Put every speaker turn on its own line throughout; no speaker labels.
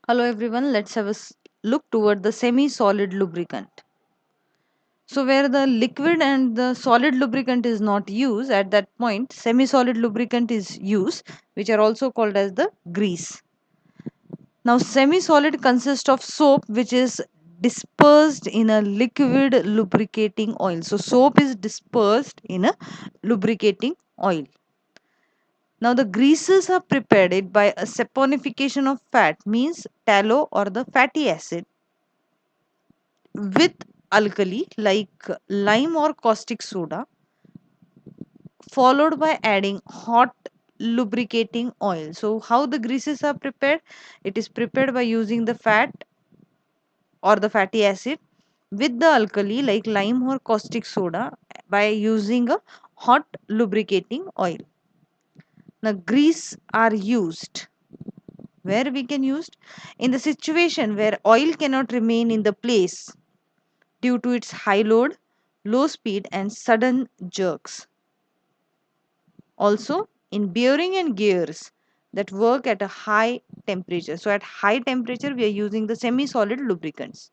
Hello everyone, let's have a look toward the semi-solid lubricant. So where the liquid and the solid lubricant is not used, at that point semi-solid lubricant is used, which are also called as the grease. Now semi-solid consists of soap which is dispersed in a liquid lubricating oil. So soap is dispersed in a lubricating oil. Now the greases are prepared by a saponification of fat, means tallow or the fatty acid, with alkali like lime or caustic soda, followed by adding hot lubricating oil. So how the greases are prepared? It is prepared by using the fat or the fatty acid with the alkali like lime or caustic soda by using a hot lubricating oil. Now grease are used where we can use in the situation where oil cannot remain in the place due to its high load, low speed, and sudden jerks. Also, in bearing and gears that work at a high temperature. So, at high temperature, we are using the semi solid lubricants.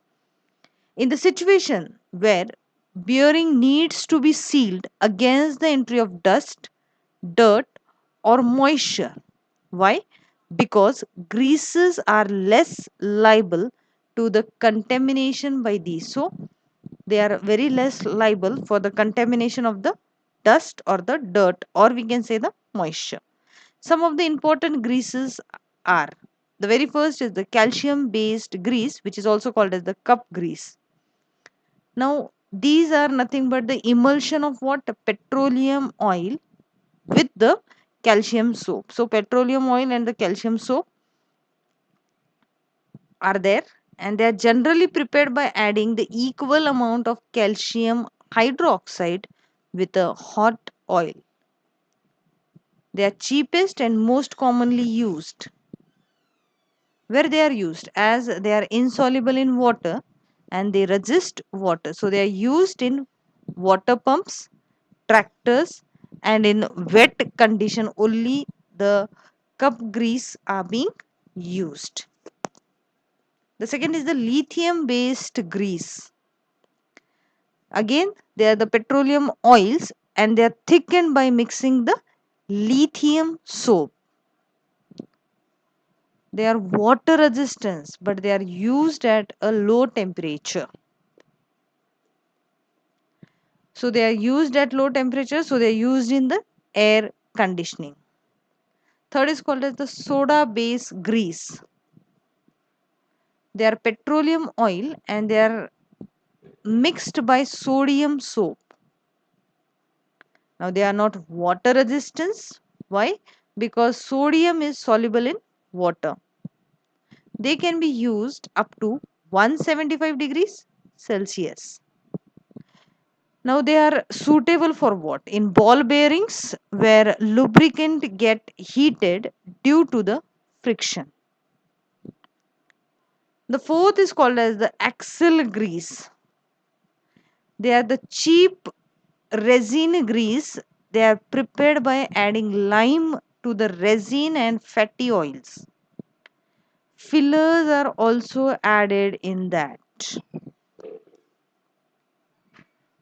In the situation where bearing needs to be sealed against the entry of dust, dirt, or moisture. Why? Because greases are less liable to the contamination by these. So, they are very less liable for the contamination of the dust or the dirt, or we can say the moisture. Some of the important greases are, the very first is the calcium based grease, which is also called as the cup grease. Now these are nothing but the emulsion of what? Petroleum oil with the calcium soap. So petroleum oil and the calcium soap are there, and they are generally prepared by adding the equal amount of calcium hydroxide with a hot oil. They are cheapest and most commonly used. Where they are used, as they are insoluble in water and they resist water. So they are used in water pumps, tractors, and in wet condition only the cup grease are being used. The second is the lithium based grease. Again, they are the petroleum oils and they are thickened by mixing the lithium soap. They are water resistance, but they are used at a low temperature. So they are used at low temperature, so they are used in the air conditioning. Third is called as the soda base grease. They are petroleum oil and they are mixed by sodium soap. Now they are not water resistance. Why? Because sodium is soluble in water. They can be used up to 175 degrees Celsius. Now they are suitable for what? In ball bearings where lubricant get heated due to the friction. The fourth is called as the axle grease. They are the cheap resin grease. They are prepared by adding lime to the resin and fatty oils. Fillers are also added in that.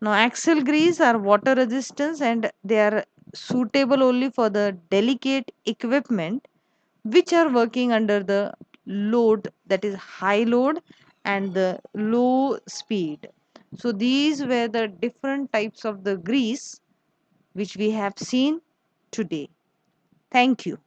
Now axle grease are water resistance and they are suitable only for the delicate equipment which are working under the load, that is high load and the low speed. So these were the different types of the grease which we have seen today. Thank you.